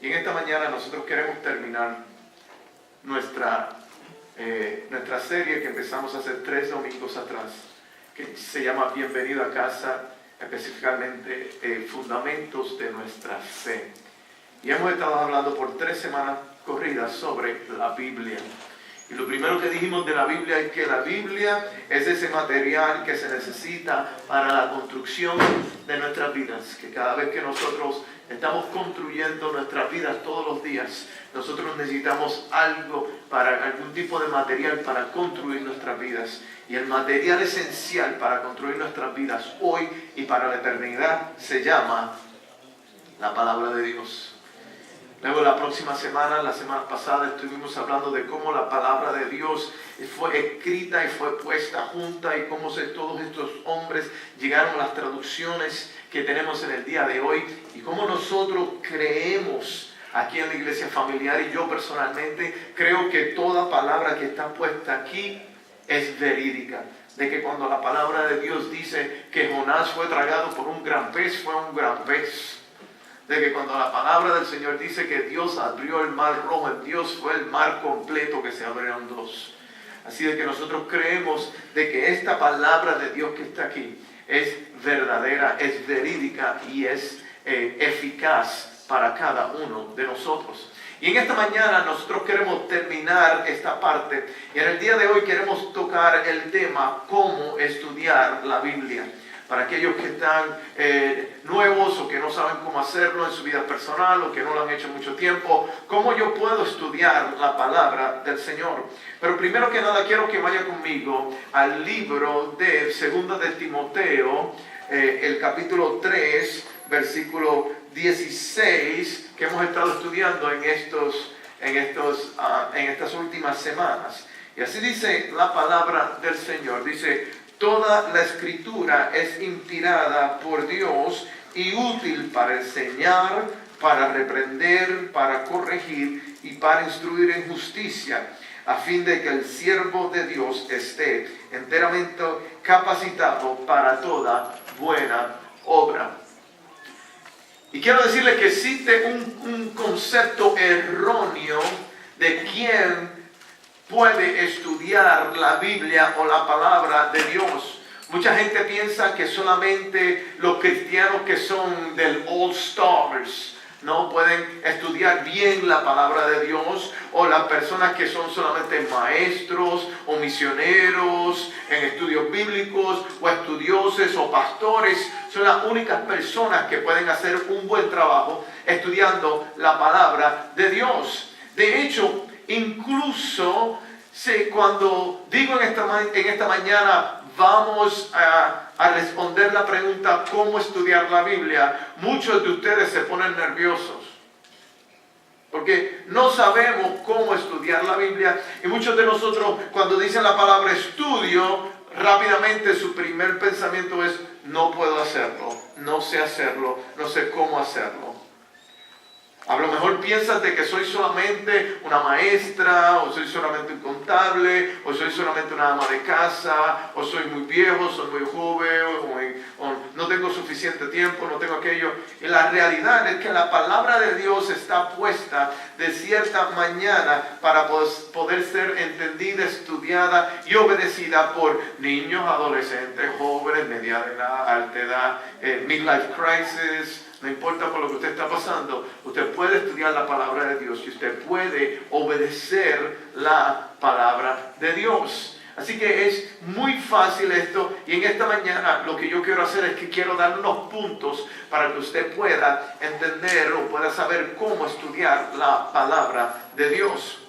Y en esta mañana nosotros queremos terminar nuestra serie que empezamos hace 3 domingos atrás, que se llama Bienvenido a casa, específicamente Fundamentos de nuestra fe. Y hemos estado hablando por 3 semanas corridas sobre la Biblia. Y lo primero que dijimos de la Biblia es que la Biblia es ese material que se necesita para la construcción de nuestras vidas. Que cada vez que nosotros estamos construyendo nuestras vidas todos los días, nosotros necesitamos algún tipo de material para construir nuestras vidas. Y el material esencial para construir nuestras vidas hoy y para la eternidad se llama la palabra de Dios. Luego la próxima semana, la semana pasada, estuvimos hablando de cómo la palabra de Dios fue escrita y fue puesta junta y cómo todos estos hombres llegaron a las traducciones que tenemos en el día de hoy y cómo nosotros creemos aquí en la iglesia familiar, y yo personalmente creo que toda palabra que está puesta aquí es verídica. De que cuando la palabra de Dios dice que Jonás fue tragado por un gran pez, fue un gran pez. De que cuando la palabra del Señor dice que Dios abrió el mar rojo, en Dios fue el mar completo que se abrieron dos. Así de que nosotros creemos de que esta palabra de Dios que está aquí es verdadera, es verídica y es eficaz para cada uno de nosotros. Y en esta mañana nosotros queremos terminar esta parte y en el día de hoy queremos tocar el tema cómo estudiar la Biblia. Para aquellos que están nuevos o que no saben cómo hacerlo en su vida personal o que no lo han hecho mucho tiempo, ¿cómo yo puedo estudiar la palabra del Señor? Pero primero que nada quiero que vaya conmigo al libro de 2 de Timoteo, el capítulo 3, versículo 16, que hemos estado estudiando en estas últimas semanas. Y así dice la palabra del Señor, dice: toda la escritura es inspirada por Dios y útil para enseñar, para reprender, para corregir y para instruir en justicia, a fin de que el siervo de Dios esté enteramente capacitado para toda buena obra. Y quiero decirles que existe un concepto erróneo de quién puede estudiar la Biblia o la palabra de Dios. Mucha gente piensa que solamente los cristianos que son del All Stars no pueden estudiar bien la palabra de Dios, o las personas que son solamente maestros o misioneros en estudios bíblicos o estudiosos o pastores son las únicas personas que pueden hacer un buen trabajo estudiando la palabra de Dios. De hecho, incluso cuando digo en esta mañana vamos a responder la pregunta ¿cómo estudiar la Biblia?, muchos de ustedes se ponen nerviosos porque no sabemos cómo estudiar la Biblia, y muchos de nosotros cuando dicen la palabra estudio, rápidamente su primer pensamiento es: no puedo hacerlo, no sé cómo hacerlo. A lo mejor piensas de que soy solamente una maestra, o soy solamente un contable, o soy solamente una ama de casa, o soy muy viejo, soy muy joven, o no tengo suficiente tiempo, no tengo aquello. Y la realidad es que la palabra de Dios está puesta de cierta manera para poder ser entendida, estudiada y obedecida por niños, adolescentes, jóvenes, mediana edad, alta edad, midlife crisis. No importa por lo que usted está pasando, usted puede estudiar la palabra de Dios y usted puede obedecer la palabra de Dios. Así que es muy fácil esto, y en esta mañana lo que yo quiero hacer es que quiero dar unos puntos para que usted pueda entender o pueda saber cómo estudiar la palabra de Dios.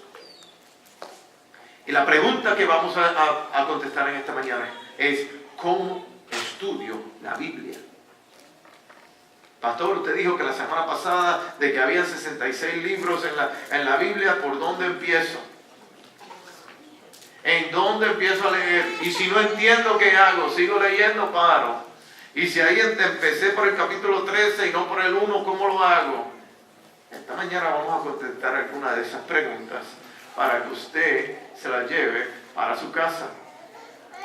Y la pregunta que vamos a contestar en esta mañana es: ¿cómo estudio la Biblia? Pastor, usted dijo que la semana pasada de que había 66 libros en la Biblia. ¿Por dónde empiezo? ¿En dónde empiezo a leer? Y si no entiendo, ¿qué hago? ¿Sigo leyendo? Paro. Y si ahí empecé por el capítulo 13 y no por el 1, ¿cómo lo hago? Esta mañana vamos a contestar algunas de esas preguntas para que usted se las lleve para su casa.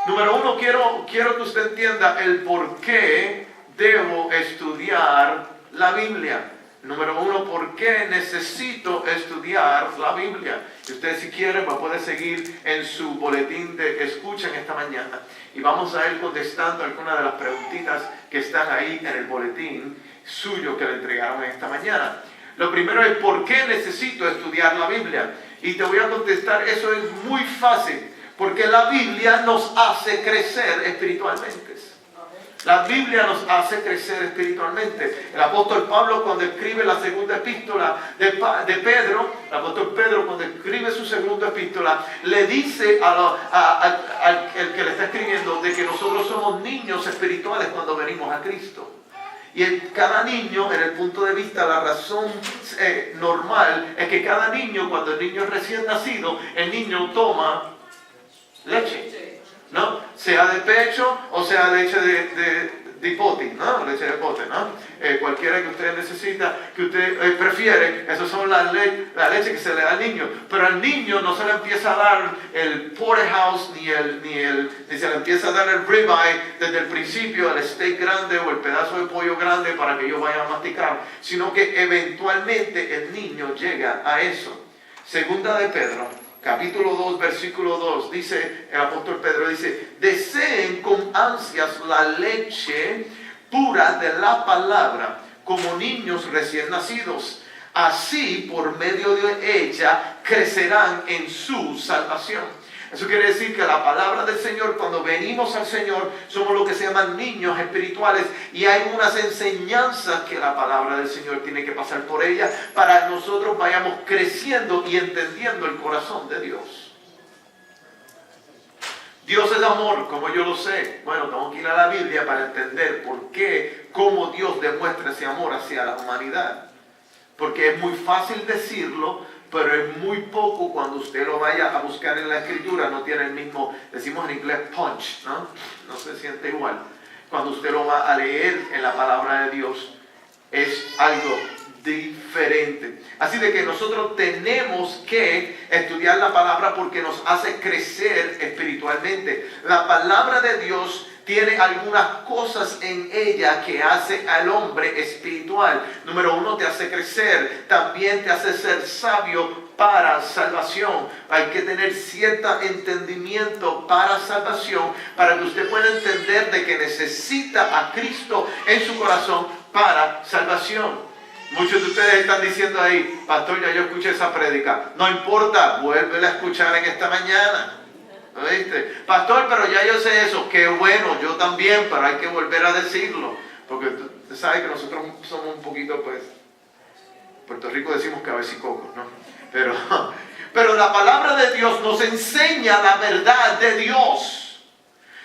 Número 1, quiero que usted entienda el por qué debo estudiar la Biblia. Número uno, ¿por qué necesito estudiar la Biblia? Y usted, si quiere, va a poder seguir en su boletín de escucha en esta mañana. Y vamos a ir contestando algunas de las preguntitas que están ahí en el boletín suyo que le entregaron esta mañana. Lo primero es, ¿por qué necesito estudiar la Biblia? Y te voy a contestar, eso es muy fácil. Porque la Biblia nos hace crecer espiritualmente. La Biblia nos hace crecer espiritualmente. El apóstol Pablo, cuando escribe la segunda epístola de Pedro, el apóstol Pedro, cuando escribe su segunda epístola, le dice al que le está escribiendo de que nosotros somos niños espirituales cuando venimos a Cristo. Y cada niño, en el punto de vista, la razón normal es que cada niño, cuando el niño es recién nacido, el niño toma leche, ¿no? Sea de pecho o sea leche de pote, ¿no? Leche de pote, ¿no? Cualquiera que usted necesita, que usted prefiere, esas son la leche que se le da al niño. Pero al niño no se le empieza a dar el porterhouse ni se le empieza a dar el ribeye desde el principio, el steak grande o el pedazo de pollo grande para que ellos vayan a masticar, sino que eventualmente el niño llega a eso. Segunda de Pedro, capítulo 2, versículo 2, dice el apóstol Pedro, dice, deseen con ansias la leche pura de la palabra, como niños recién nacidos. Así, por medio de ella, crecerán en su salvación. Eso quiere decir que la palabra del Señor, cuando venimos al Señor, somos lo que se llaman niños espirituales, y hay unas enseñanzas que la palabra del Señor tiene que pasar por ella para que nosotros vayamos creciendo y entendiendo el corazón de Dios. Dios es amor, como yo lo sé. Bueno, tengo que ir a la Biblia para entender por qué, cómo Dios demuestra ese amor hacia la humanidad. Porque es muy fácil decirlo, pero es muy poco cuando usted lo vaya a buscar en la Escritura. No tiene el mismo, decimos en inglés, punch, ¿no? No se siente igual. Cuando usted lo va a leer en la palabra de Dios, es algo diferente. Así de que nosotros tenemos que estudiar la palabra porque nos hace crecer espiritualmente. La palabra de Dios tiene algunas cosas en ella que hace al hombre espiritual. Número uno, te hace crecer. También te hace ser sabio para salvación. Hay que tener cierto entendimiento para salvación, para que usted pueda entender de que necesita a Cristo en su corazón para salvación. Muchos de ustedes están diciendo ahí, pastor, ya yo escuché esa prédica. No importa, vuélvela a escuchar en esta mañana. ¿Oíste? Pastor, pero ya yo sé eso. Qué bueno, yo también, pero hay que volver a decirlo. Porque usted sabe que nosotros somos un poquito, pues, Puerto Rico decimos cabecicocos, ¿no? Pero la palabra de Dios nos enseña la verdad de Dios.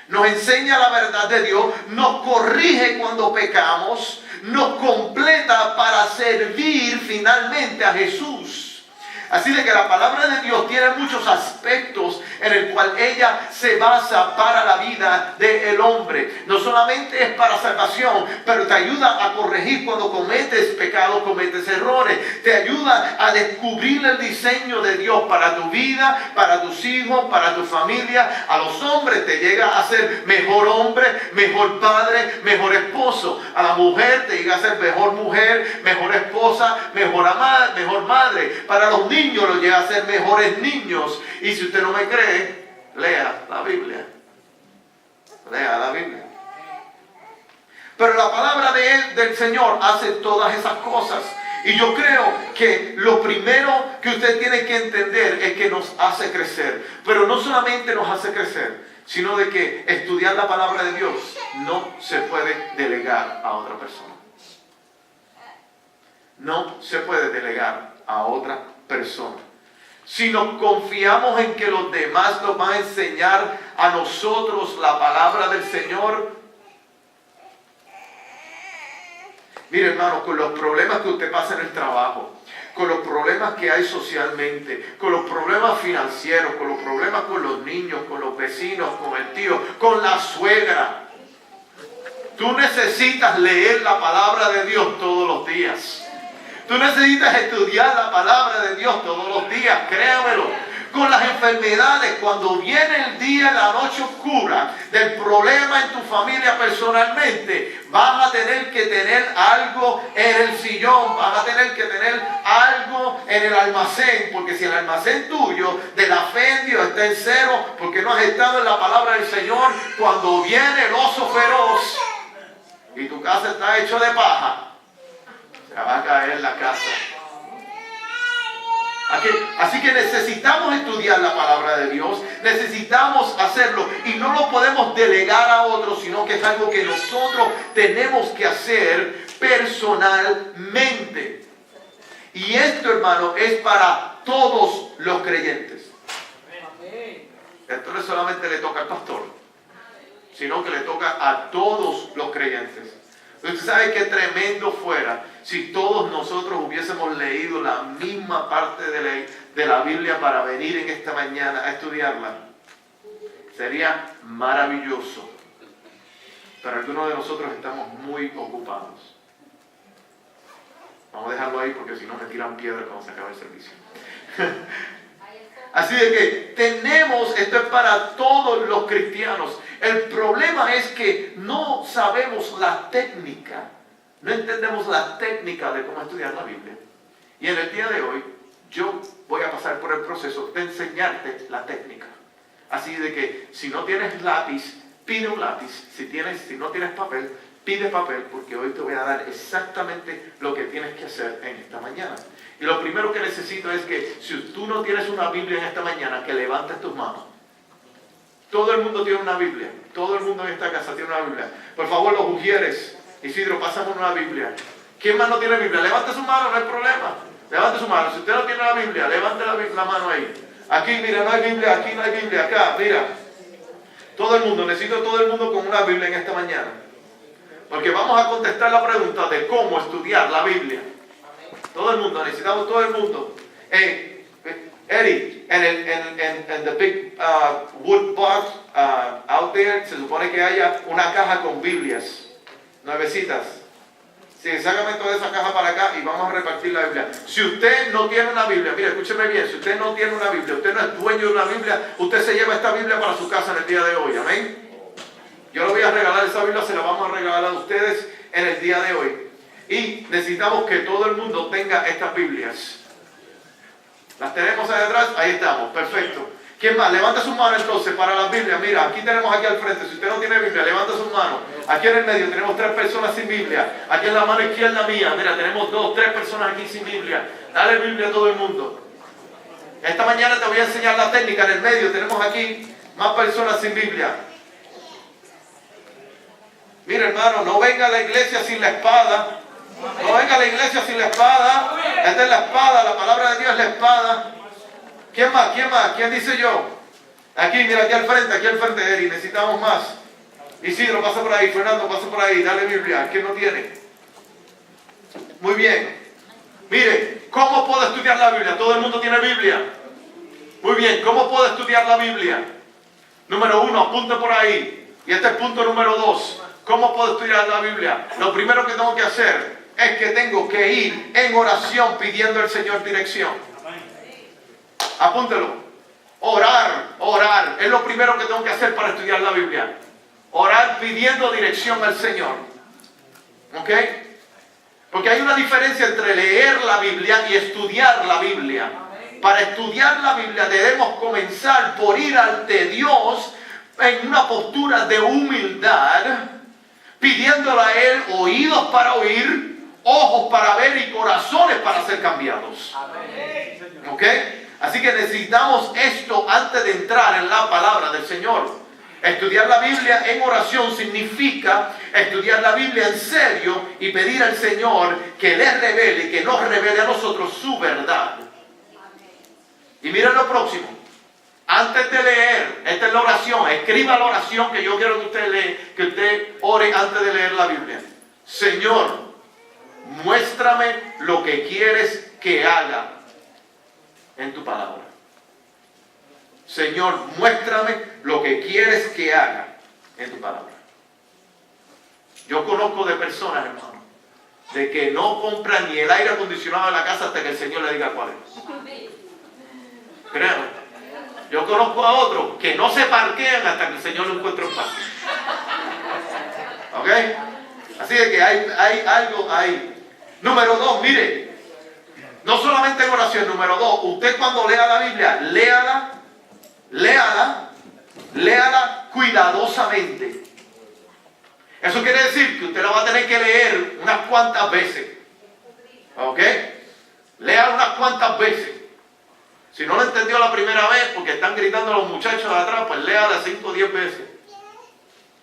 Nos enseña la verdad de Dios, nos corrige cuando pecamos, nos completa para servir finalmente a Jesús. Así de que la palabra de Dios tiene muchos aspectos en el cual ella se basa para la vida del hombre. No solamente es para salvación, pero te ayuda a corregir cuando cometes pecados, cometes errores. Te ayuda a descubrir el diseño de Dios para tu vida, para tus hijos, para tu familia. A los hombres te llega a ser mejor hombre, mejor padre, mejor esposo. A la mujer te llega a ser mejor mujer, mejor esposa, mejor madre. Para los niños los llega a ser mejores niños. Y si usted no me cree, lea la Biblia. Lea la Biblia. Pero la palabra del Señor hace todas esas cosas. Y yo creo que lo primero que usted tiene que entender es que nos hace crecer. Pero no solamente nos hace crecer, sino de que estudiar la palabra de Dios no se puede delegar a otra persona. No se puede delegar a otra persona. Si nos confiamos en que los demás nos van a enseñar a nosotros la palabra del Señor. Mire, hermano, con los problemas que usted pasa en el trabajo, con los problemas que hay socialmente, con los problemas financieros, con los problemas con los niños, con los vecinos, con el tío, con la suegra, tú necesitas leer la palabra de Dios todos los días. Tú necesitas estudiar la palabra de Dios todos los días, créamelo. con las enfermedades, cuando viene el día, la noche oscura del problema en tu familia personalmente, vas a tener que tener algo en el sillón, vas a tener que tener algo en el almacén, porque si el almacén tuyo de la fe en Dios está en cero, porque no has estado en la palabra del Señor, cuando viene el oso feroz y tu casa está hecho de paja, se va a caer la casa. Así que necesitamos estudiar la palabra de Dios, necesitamos hacerlo y no lo podemos delegar a otros, sino que es algo que nosotros tenemos que hacer personalmente. Y esto, hermano, es para todos los creyentes. Esto no solamente le toca al pastor, sino que le toca a todos los creyentes. Usted sabe qué tremendo fuera si todos nosotros hubiésemos leído la misma parte de la Biblia para venir en esta mañana a estudiarla. Sería maravilloso. Pero algunos de nosotros estamos muy ocupados. Vamos a dejarlo ahí porque si no me tiran piedra cuando se acabe el servicio. Así de que esto es para todos los cristianos. El problema es que no sabemos la técnica, no entendemos la técnica de cómo estudiar la Biblia. Y en el día de hoy yo voy a pasar por el proceso de enseñarte la técnica. Así de que si no tienes lápiz, pide un lápiz. Si no tienes papel, pide papel, porque hoy te voy a dar exactamente lo que tienes que hacer en esta mañana. Y lo primero que necesito es que si tú no tienes una Biblia en esta mañana, que levantes tus manos. Todo el mundo tiene una Biblia. Todo el mundo en esta casa tiene una Biblia. Por favor, los ujieres. Isidro, pásame una Biblia. ¿Quién más no tiene Biblia? Levante su mano, no hay problema. Levante su mano. Si usted no tiene la Biblia, levante la mano ahí. Aquí, mira, no hay Biblia. Aquí no hay Biblia. Acá, mira. Todo el mundo, necesito todo el mundo con una Biblia en esta mañana. Porque vamos a contestar la pregunta de cómo estudiar la Biblia. Todo el mundo, necesitamos todo el mundo. Eddie, en the big wood box out there, se supone que haya una caja con Biblias, nuevecitas. Sí, sácame toda esa caja para acá y vamos a repartir la Biblia. Si usted no tiene una Biblia, mire, escúcheme bien, si usted no tiene una Biblia, usted no es dueño de una Biblia, usted se lleva esta Biblia para su casa en el día de hoy, amén. Yo le voy a regalar esa Biblia, se la vamos a regalar a ustedes en el día de hoy. Y necesitamos que todo el mundo tenga estas Biblias. ¿Las tenemos ahí atrás? Ahí estamos, perfecto. ¿Quién más? Levanta su mano entonces para las Biblias. Mira, aquí tenemos aquí al frente. Si usted no tiene Biblia, levanta su mano. Aquí en el medio tenemos 3 personas sin Biblia. Aquí en la mano izquierda mía, mira, tenemos 2, 3 personas aquí sin Biblia. Dale Biblia a todo el mundo. Esta mañana te voy a enseñar la técnica. En el medio tenemos aquí más personas sin Biblia. Mira, hermano, no venga a la iglesia sin la espada. No venga a la iglesia sin la espada. Esta es la espada, la palabra de Dios es la espada. ¿Quién más? ¿Quién más? ¿Quién dice yo? Aquí, mira, aquí al frente, Eri, necesitamos más. Isidro, pasa por ahí, Fernando, pasa por ahí, dale Biblia. ¿Quién no tiene? Muy bien. Mire, ¿cómo puedo estudiar la Biblia? ¿Todo el mundo tiene Biblia? Muy bien, ¿cómo puedo estudiar la Biblia? Número 1, apunte por ahí. Y este es punto número 2. ¿Cómo puedo estudiar la Biblia? Lo primero que tengo que hacer es que tengo que ir en oración pidiendo al Señor dirección. Apúntelo. Orar. Es lo primero que tengo que hacer para estudiar la Biblia. Orar pidiendo dirección al Señor. ¿Ok? Porque hay una diferencia entre leer la Biblia y estudiar la Biblia. Para estudiar la Biblia debemos comenzar por ir ante Dios en una postura de humildad, pidiéndole a Él oídos para oír, ojos para ver y corazones para ser cambiados. ¿Ok? Así que necesitamos esto antes de entrar en la palabra del Señor. Estudiar la Biblia en oración significa estudiar la Biblia en serio y pedir al Señor que les revele, que nos revele a nosotros su verdad. Y miren lo próximo. Antes de leer, esta es la oración, escriba la oración que yo quiero que usted lea, que usted ore antes de leer la Biblia. Señor, muéstrame lo que quieres que haga en tu palabra. Señor, muéstrame lo que quieres que haga en tu palabra. Yo conozco de personas, hermano, de que no compran ni el aire acondicionado de la casa hasta que el Señor le diga cuál es. Créanme. Yo conozco a otros que no se parquean hasta que el Señor lo encuentre en paz. ¿Ok? Así de que hay algo ahí. Número 2, mire. No solamente en oración. Número 2, usted cuando lea la Biblia, léala cuidadosamente. Eso quiere decir que usted la va a tener que leer unas cuantas veces. ¿Ok? Léala unas cuantas veces. Si no lo entendió la primera vez, porque están gritando los muchachos de atrás, pues léala 5 o 10 veces.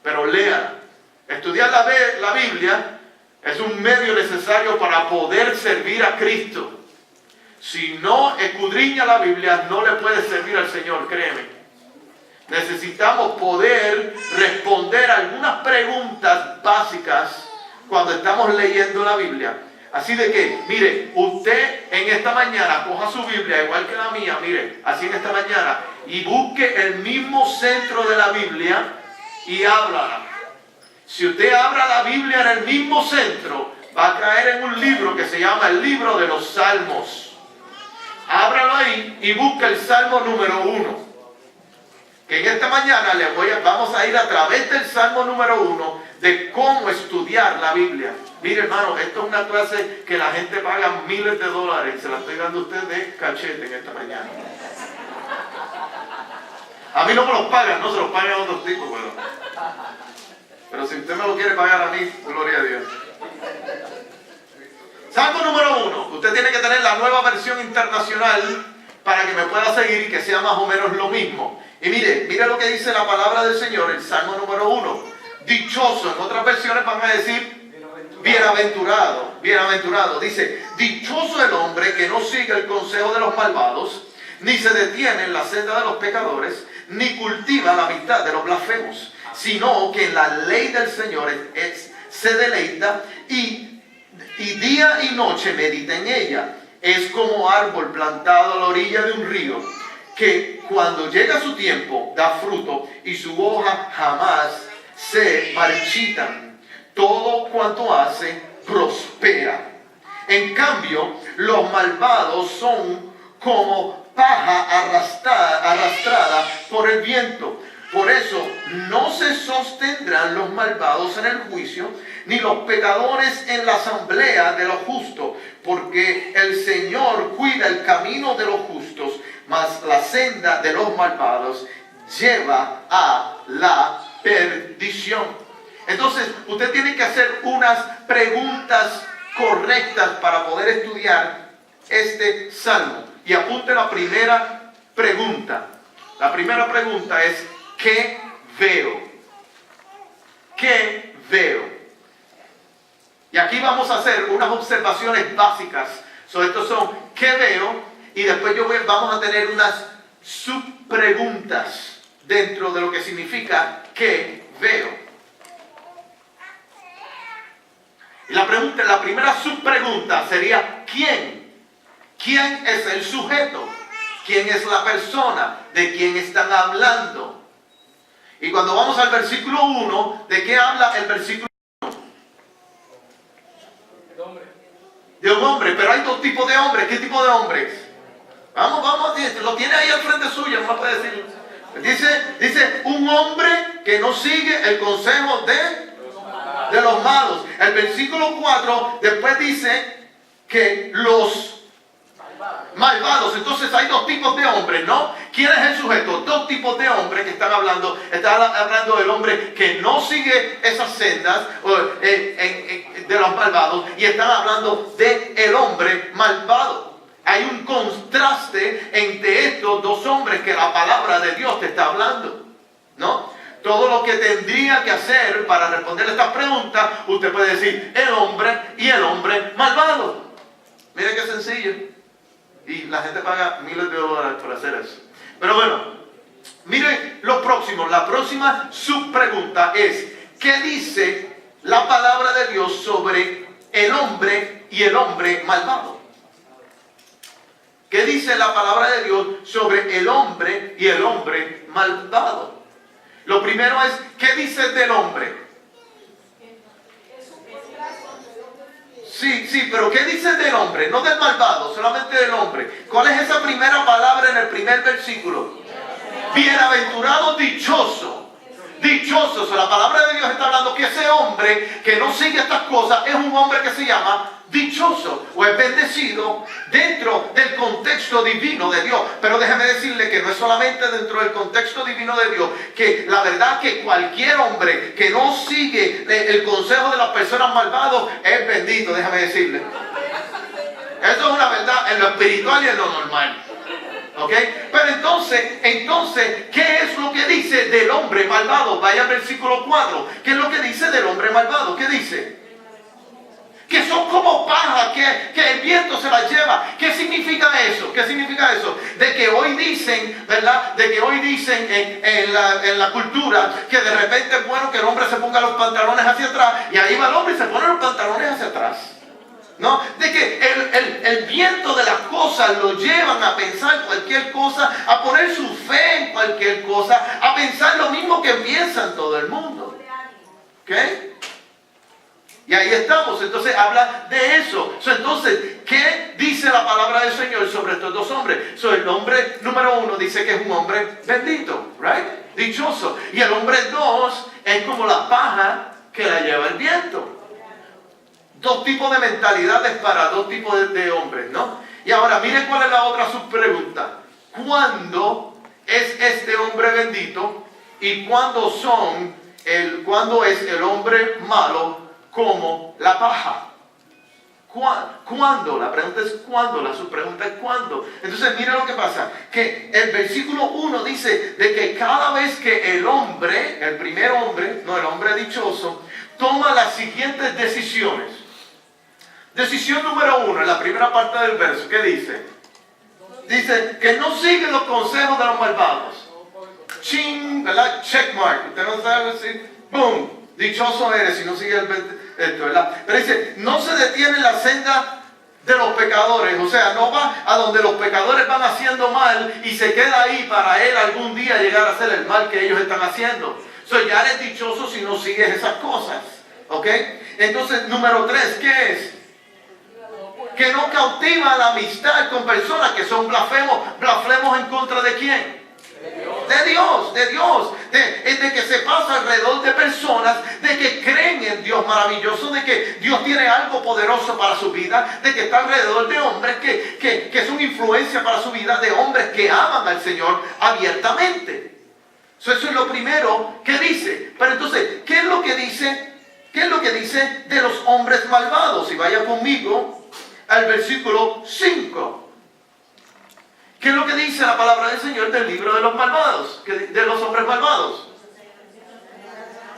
Pero léala. Estudiar la Biblia es un medio necesario para poder servir a Cristo. Si no escudriña la Biblia, no le puede servir al Señor, créeme. Necesitamos poder responder algunas preguntas básicas cuando estamos leyendo la Biblia. Así de que, mire, usted en esta mañana coja su Biblia, igual que la mía, mire, así en esta mañana, y busque el mismo centro de la Biblia y ábrala. Si usted abra la Biblia en el mismo centro, va a caer en un libro que se llama el libro de los Salmos. Ábralo ahí y busca el Salmo número 1. Que en esta mañana vamos a ir a través del Salmo número 1 de cómo estudiar la Biblia. Mire, hermano, esto es una clase que la gente paga miles de dólares. Se la estoy dando a usted de cachete en esta mañana. A mí no me los pagan, no se los pagan a otros tipos, pero si usted me lo quiere pagar a mí, gloria a Dios. Salmo número 1. Usted tiene que tener la nueva versión internacional para que me pueda seguir y que sea más o menos lo mismo. Y mire lo que dice la palabra del Señor, el Salmo número 1. Dichoso, en otras versiones van a decir bienaventurado, bienaventurado. Dice, dichoso el hombre que no sigue el consejo de los malvados, ni se detiene en la senda de los pecadores, ni cultiva la amistad de los blasfemos, sino que en la ley del Señor se deleita y día y noche medita en ella. Es como árbol plantado a la orilla de un río, que cuando llega su tiempo da fruto y su hoja jamás se marchitan. Todo cuanto hace prospera. En cambio, los malvados son como paja arrastrada por el viento. Por eso no se sostendrán los malvados en el juicio, ni los pecadores en la asamblea de los justos, porque el Señor cuida el camino de los justos, mas la senda de los malvados lleva a la perdición. Entonces, usted tiene que hacer unas preguntas correctas para poder estudiar este salmo. Y apunte la primera pregunta. La primera pregunta es, ¿qué veo? ¿Qué veo? Y aquí vamos a hacer unas observaciones básicas. Estos son, ¿qué veo? Y después vamos a tener unas subpreguntas dentro de lo que significa ¿qué veo? Y la primera subpregunta sería ¿quién? ¿Quién es el sujeto? ¿Quién es la persona? ¿De quién están hablando? Y cuando vamos al versículo 1, ¿de qué habla el versículo 1? De un hombre, pero hay dos tipos de hombres. ¿Qué tipo de hombres? Vamos, lo tiene ahí al frente suyo, no lo puede decir. Dice, un hombre que no sigue el consejo de los malos. El versículo 4 después dice que los malvados. Entonces hay dos tipos de hombres, ¿no? ¿Quién es el sujeto? Dos tipos de hombres que están hablando. Están hablando del hombre que no sigue esas sendas de los malvados, y están hablando del hombre malvado. Hay un contraste entre estos dos hombres que la palabra de Dios te está hablando, ¿no? Todo lo que tendría que hacer para responder estas preguntas, usted puede decir el hombre y el hombre malvado. Mire qué sencillo. Y la gente paga miles de dólares por hacer eso. Pero bueno, mire lo próximo. La próxima subpregunta es, ¿qué dice la palabra de Dios sobre el hombre y el hombre malvado? ¿Qué dice la palabra de Dios sobre el hombre y el hombre malvado? Lo primero es, ¿qué dice del hombre? Sí, pero ¿qué dice del hombre? No del malvado, solamente del hombre. ¿Cuál es esa primera palabra en el primer versículo? Bienaventurado, dichoso. Dichoso. La palabra de Dios está hablando que ese hombre que no sigue estas cosas es un hombre que se llama dichoso o es bendecido dentro del contexto divino de Dios. Pero déjeme decirle que no es solamente dentro del contexto divino de Dios, que la verdad que cualquier hombre que no sigue el consejo de las personas malvadas es bendito, déjame decirle. Eso es una verdad en lo espiritual y en lo normal. ¿Ok? Pero entonces, ¿qué es lo que dice del hombre malvado? Vaya al versículo 4. ¿Qué es lo que dice del hombre malvado? ¿Qué dice? Que son como paja, que el viento se las lleva. ¿Qué significa eso? ¿Qué significa eso? De que hoy dicen, ¿verdad? De que hoy dicen en la cultura que de repente es bueno que el hombre se ponga los pantalones hacia atrás, y ahí va el hombre y se pone los pantalones hacia atrás. ¿No? De que el viento de las cosas lo llevan a pensar cualquier cosa, a poner su fe en cualquier cosa, a pensar lo mismo que piensa en todo el mundo. ¿Ok? Y ahí estamos. Entonces habla de eso. Entonces, ¿qué dice la palabra del Señor sobre estos dos hombres? El hombre número 1 dice que es un hombre bendito, right? Dichoso. Y el hombre 2 es como la paja que la lleva el viento. Dos tipos de mentalidades para dos tipos de hombres, ¿no? Y ahora, miren cuál es la otra subpregunta. ¿Cuándo es este hombre bendito? ¿Y cuándo es el hombre malo como la paja? ¿Cuándo? La pregunta es ¿cuándo? La subpregunta es ¿cuándo? Entonces, miren lo que pasa. Que el versículo 1 dice de que cada vez que el hombre, el primer hombre, no el hombre dichoso, toma las siguientes decisiones. Decisión número 1, en la primera parte del verso, ¿qué dice? Dice que no sigue los consejos de los malvados. Ching, ¿verdad? Checkmark. Usted no sabe si, boom, dichoso eres si no sigue esto, ¿verdad? Pero dice, no se detiene en la senda de los pecadores. O sea, no va a donde los pecadores van haciendo mal y se queda ahí para él algún día llegar a hacer el mal que ellos están haciendo. Ya eres dichoso si no sigues esas cosas. ¿Ok? Entonces, número 3, ¿qué es? Que no cautiva la amistad con personas que son blasfemos en contra de quién. De Dios, de que se pasa alrededor de personas, de que creen en Dios maravilloso, de que Dios tiene algo poderoso para su vida, de que está alrededor de hombres que son influencia para su vida, de hombres que aman al Señor abiertamente. Eso es lo primero que dice. Pero entonces, ¿qué es lo que dice? ¿Qué es lo que dice de los hombres malvados? Y vaya conmigo al versículo 5. ¿Qué es lo que dice la palabra del Señor del libro de los malvados? De los hombres malvados.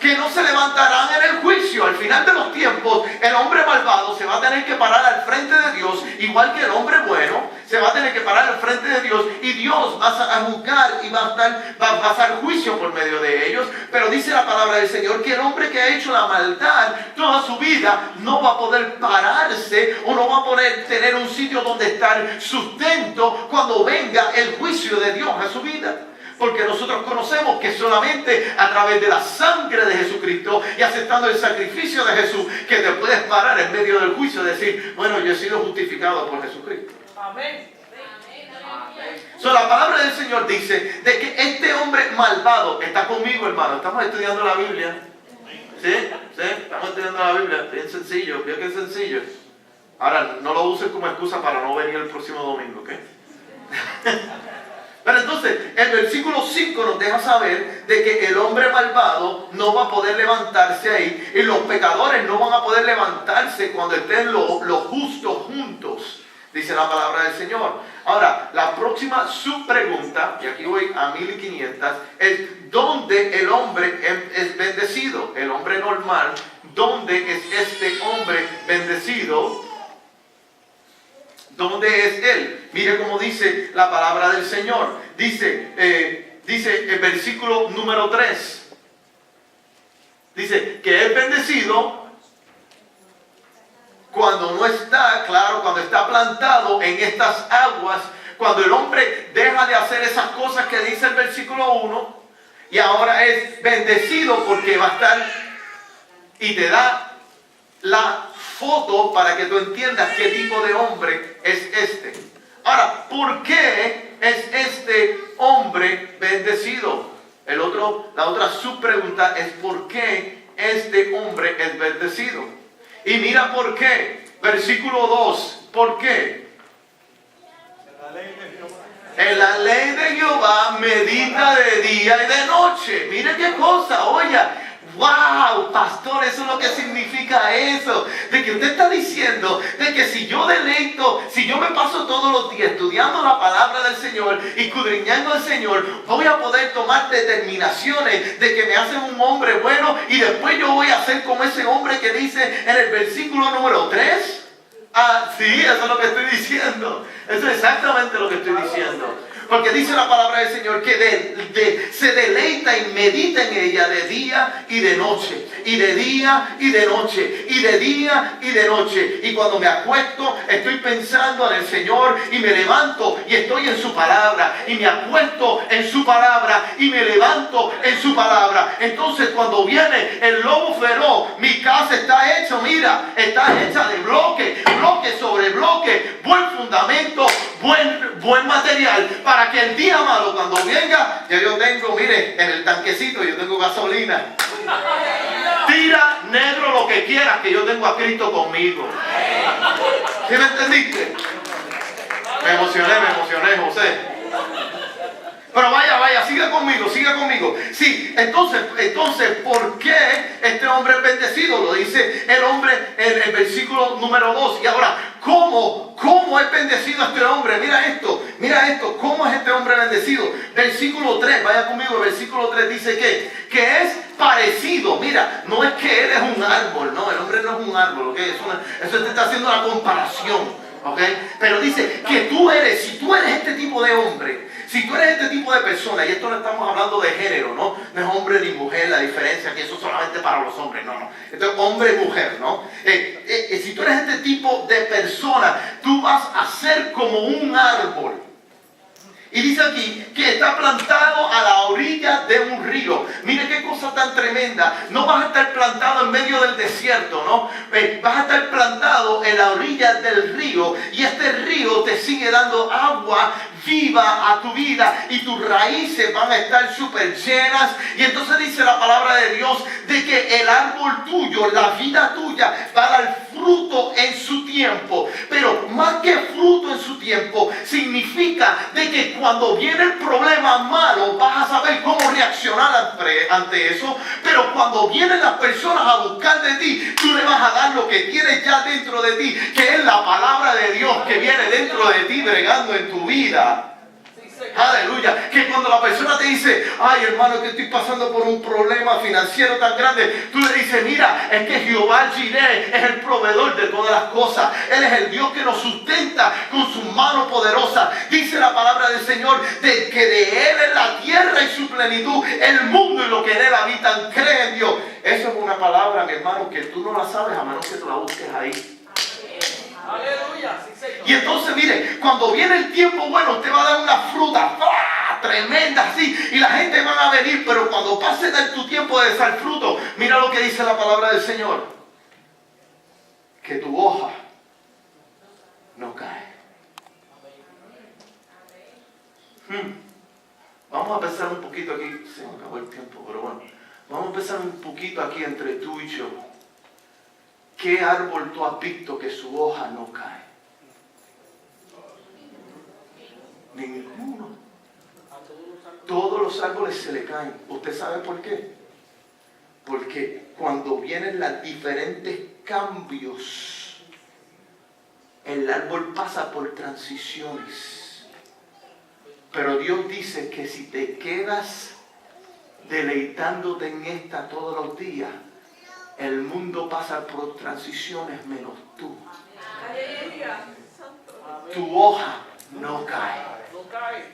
Que no se levantarán en el juicio. Al final de los tiempos, el hombre malvado se va a tener que parar al frente de Dios, igual que el hombre bueno, se va a tener que parar al frente de Dios, y Dios va a juzgar y va a pasar juicio por medio de ellos. Pero dice la palabra del Señor que el hombre que ha hecho la maldad toda su vida no va a poder pararse, o no va a poder tener un sitio donde estar sustento cuando venga el juicio de Dios a su vida. Porque nosotros conocemos que solamente a través de la sangre de Jesucristo y aceptando el sacrificio de Jesús, que te puedes parar en medio del juicio y decir, bueno, yo he sido justificado por Jesucristo. Amén. La palabra del Señor dice de que este hombre malvado está conmigo, hermano. Estamos estudiando la Biblia. ¿Sí? Estamos estudiando la Biblia. Bien sencillo. ¿Vio que es sencillo? Ahora, no lo uses como excusa para no venir el próximo domingo, ¿ok? Pero entonces, el versículo 5 nos deja saber de que el hombre malvado no va a poder levantarse ahí, y los pecadores no van a poder levantarse cuando estén los justos juntos, dice la palabra del Señor. Ahora, la próxima subpregunta, y aquí voy a 1500, es ¿dónde el hombre es bendecido? El hombre normal, ¿dónde es este hombre bendecido? ¿Dónde es él? Mire cómo dice la palabra del Señor. Dice el versículo número 3. Dice que es bendecido cuando no está, claro, cuando está plantado en estas aguas, cuando el hombre deja de hacer esas cosas que dice el versículo 1, y ahora es bendecido porque va a estar, y te da la foto para que tú entiendas qué tipo de hombre es este. Ahora, ¿por qué es este hombre bendecido? la otra subpregunta es ¿por qué este hombre es bendecido? Y mira por qué. Versículo 2. ¿Por qué? En la ley de Jehová medita de día y de noche. Mire qué cosa, oye. Wow, pastor, eso es lo que significa eso. De que usted está diciendo de que si yo me paso todos los días estudiando la palabra del Señor y escudriñando al Señor, voy a poder tomar determinaciones de que me hacen un hombre bueno y después yo voy a ser como ese hombre que dice en el versículo número 3. Ah, sí, eso es lo que estoy diciendo. Eso es exactamente lo que estoy diciendo. Porque dice la palabra del Señor que se deleita y medita en ella de día y de noche. Y de día y de noche. Y de día y de noche. Y cuando me acuesto estoy pensando en el Señor y me levanto y estoy en su palabra. Y me acuesto en su palabra y me levanto en su palabra. Entonces cuando viene el lobo feroz, mi casa está hecha, mira, está hecha de bloque sobre bloque, buen fundamento, buen material, para que el día malo cuando venga, ya yo tengo, mire, en el tanquecito yo tengo gasolina. Tira negro lo que quieras, que yo tengo a Cristo conmigo. ¿Sí me entendiste? Me emocioné, José. Pero vaya, siga conmigo. Sí, entonces, ¿por qué este hombre es bendecido? Lo dice el hombre en el versículo número 2. Y ahora, ¿cómo es bendecido este hombre? Mira esto, ¿cómo es este hombre bendecido? Versículo 3, vaya conmigo, el versículo 3 dice que es parecido. Mira, no es que él es un árbol, no, el hombre no es un árbol, ¿ok? Eso te está haciendo la comparación. ¿Okay? Pero dice que si tú eres este tipo de hombre, si tú eres este tipo de persona, y esto no estamos hablando de género, ¿no? No es hombre ni mujer, la diferencia, que eso es solamente para los hombres, no. Esto es hombre y mujer, ¿no? Si tú eres este tipo de persona, tú vas a ser como un árbol. Y dice aquí que está plantado a la orilla de un río. Mire qué cosa tan tremenda. No vas a estar plantado en medio del desierto, ¿no? Vas a estar plantado en la orilla del río. Y este río te sigue dando agua viva a tu vida. Y tus raíces van a estar súper llenas. Y entonces dice la palabra de Dios de que el árbol tuyo, la vida tuya, va a dar fruto en su tiempo. Pero más que fruto en su tiempo, significa de que cuando viene el problema malo, vas a saber cómo reaccionar ante eso. Pero cuando vienen las personas a buscar de ti, tú le vas a dar lo que tienes ya dentro de ti, que es la palabra de Dios que viene dentro de ti bregando en tu vida. Aleluya. Que cuando la persona te dice, ay hermano, que estoy pasando por un problema financiero tan grande, tú le dices, mira, es que Jehová Jireh es el proveedor de todas las cosas. Él es el Dios que nos sustenta con su mano poderosa. Dice la palabra del Señor de que de Él es la tierra y su plenitud, el mundo y lo que en Él habitan. Cree en Dios. Eso es una palabra, mi hermano, que tú no la sabes a menos que tú la busques ahí. Aleluya. Y entonces mire, cuando viene el tiempo bueno, te va a dar una fruta tremenda así, y la gente van a venir. Pero cuando pase tu tiempo de dar fruto, mira lo que dice la palabra del Señor, que tu hoja no cae. Vamos a pensar un poquito aquí. Se me acabó el tiempo, pero bueno, vamos a pensar un poquito aquí entre tú y yo. ¿Qué árbol tú has visto que su hoja no cae? Ninguno. Todos los árboles se le caen. ¿Usted sabe por qué? Porque cuando vienen los diferentes cambios, el árbol pasa por transiciones. Pero Dios dice que si te quedas deleitándote en esta todos los días, el mundo pasa por transiciones menos tú. Tu hoja no cae.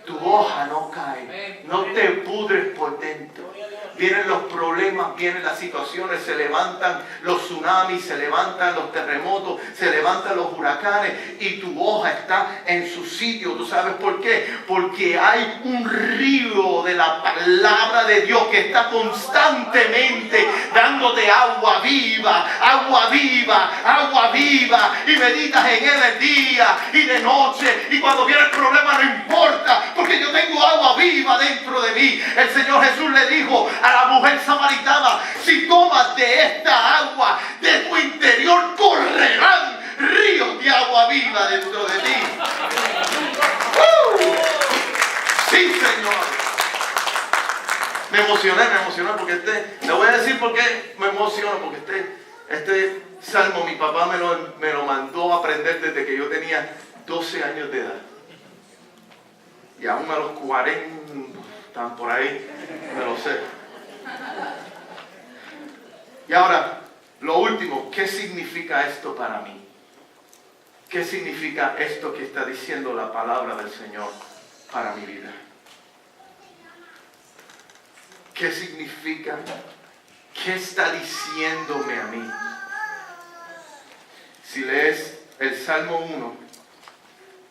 Tu hoja no cae. No te pudres por dentro. Vienen los problemas, vienen las situaciones, se levantan los tsunamis, se levantan los terremotos, se levantan los huracanes y tu hoja está en su sitio. ¿Tú sabes por qué? Porque hay un río de la palabra de Dios que está constantemente dándote agua viva, agua viva, agua viva. Y meditas en él el día y de noche. Y cuando viene el problema no importa, porque yo tengo agua viva dentro de mí. El Señor Jesús le dijo a la mujer samaritana, si tomas de esta agua, de tu interior correrán ríos de agua viva dentro de ti. Sí, Señor. Me emocioné porque le voy a decir por qué me emociono, porque este salmo mi papá me lo mandó a aprender desde que yo tenía 12 años de edad. Y aún a los 40, están por ahí, me lo sé. Y ahora, lo último, ¿qué significa esto para mí? ¿Qué significa esto que está diciendo la palabra del Señor para mi vida? ¿Qué significa? ¿Qué está diciéndome a mí? Si lees el Salmo 1,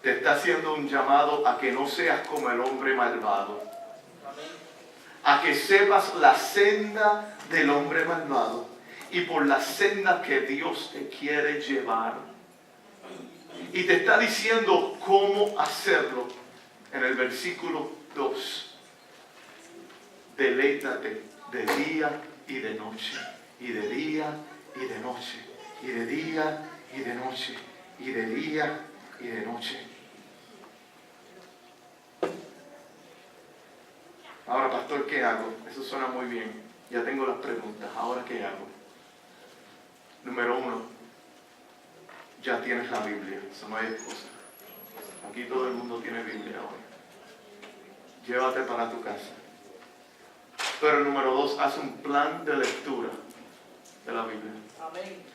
te está haciendo un llamado a que no seas como el hombre malvado. A que sepas la senda del hombre malvado y por la senda que Dios te quiere llevar. Y te está diciendo cómo hacerlo en el versículo 2. Deleítate de día y de noche, y de día y de noche, y de día y de noche, y de día y de noche. Ahora, pastor, ¿qué hago? Eso suena muy bien. Ya tengo las preguntas. ¿Ahora qué hago? Número 1, ya tienes la Biblia. Eso no hay excusa. Aquí todo el mundo tiene Biblia hoy. Llévate para tu casa. Pero número 2, haz un plan de lectura de la Biblia. Amén.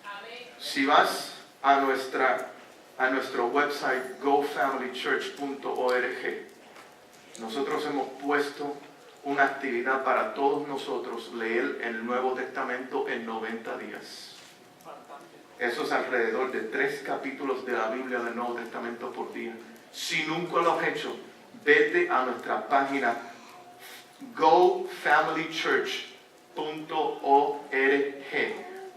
Si vas a nuestro website gofamilychurch.org, nosotros hemos puesto una actividad para todos nosotros, leer el Nuevo Testamento en 90 días. Eso es alrededor de 3 capítulos de la Biblia del Nuevo Testamento por día. Si nunca lo has hecho, vete a nuestra página gofamilychurch.org.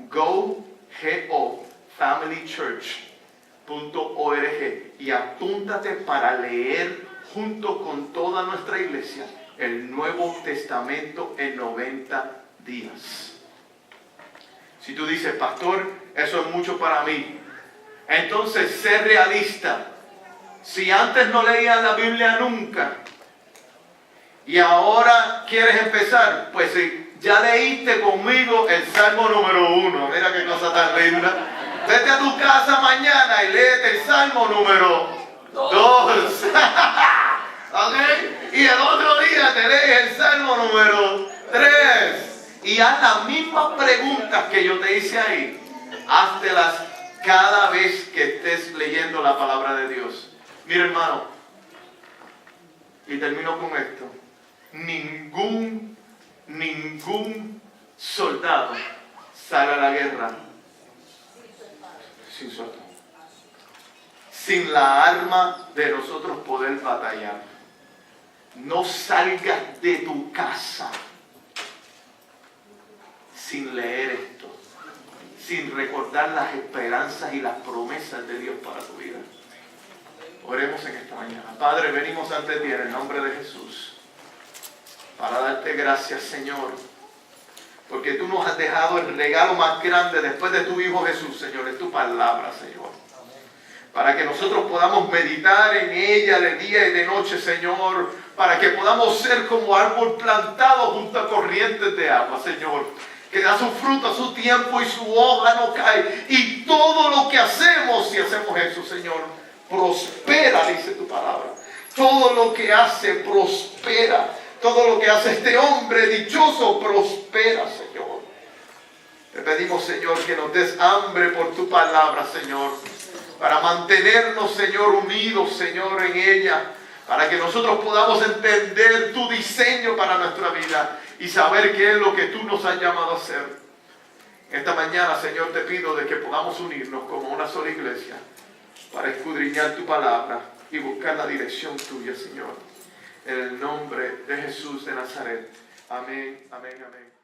gofamilychurch.org y apúntate para leer junto con toda nuestra iglesia el Nuevo Testamento en 90 días. Si tú dices, pastor, eso es mucho para mí, entonces sé realista. Si antes no leías la Biblia nunca y ahora quieres empezar, pues ya leíste conmigo el Salmo número 1. Mira qué cosa tan linda. Vete a tu casa mañana y léete el Salmo número 2. ¿Okay? Y el otro día te lees el Salmo número 3. Y haz las mismas preguntas que yo te hice ahí. Háztelas cada vez que estés leyendo la palabra de Dios. Mira, hermano, y termino con esto. Ningún soldado sale a la guerra sin soldado. Sin la arma de nosotros poder batallar. No salgas de tu casa sin leer esto, sin recordar las esperanzas y las promesas de Dios para tu vida. Oremos en esta mañana. Padre, venimos ante ti en el nombre de Jesús para darte gracias, Señor, porque tú nos has dejado el regalo más grande después de tu Hijo Jesús, Señor, es tu palabra, Señor. Para que nosotros podamos meditar en ella de día y de noche, Señor, para que podamos ser como árbol plantado junto a corrientes de agua, Señor, que da su fruto a su tiempo y su hoja no cae. Y todo lo que hacemos, si hacemos eso, Señor, prospera, dice tu palabra. Todo lo que hace prospera. Todo lo que hace este hombre dichoso prospera, Señor. Te pedimos, Señor, que nos des hambre por tu palabra, Señor, para mantenernos, Señor, unidos, Señor, en ella, para que nosotros podamos entender tu diseño para nuestra vida y saber qué es lo que tú nos has llamado a hacer. Esta mañana, Señor, te pido de que podamos unirnos como una sola iglesia para escudriñar tu palabra y buscar la dirección tuya, Señor. En el nombre de Jesús de Nazaret. Amén, amén, amén.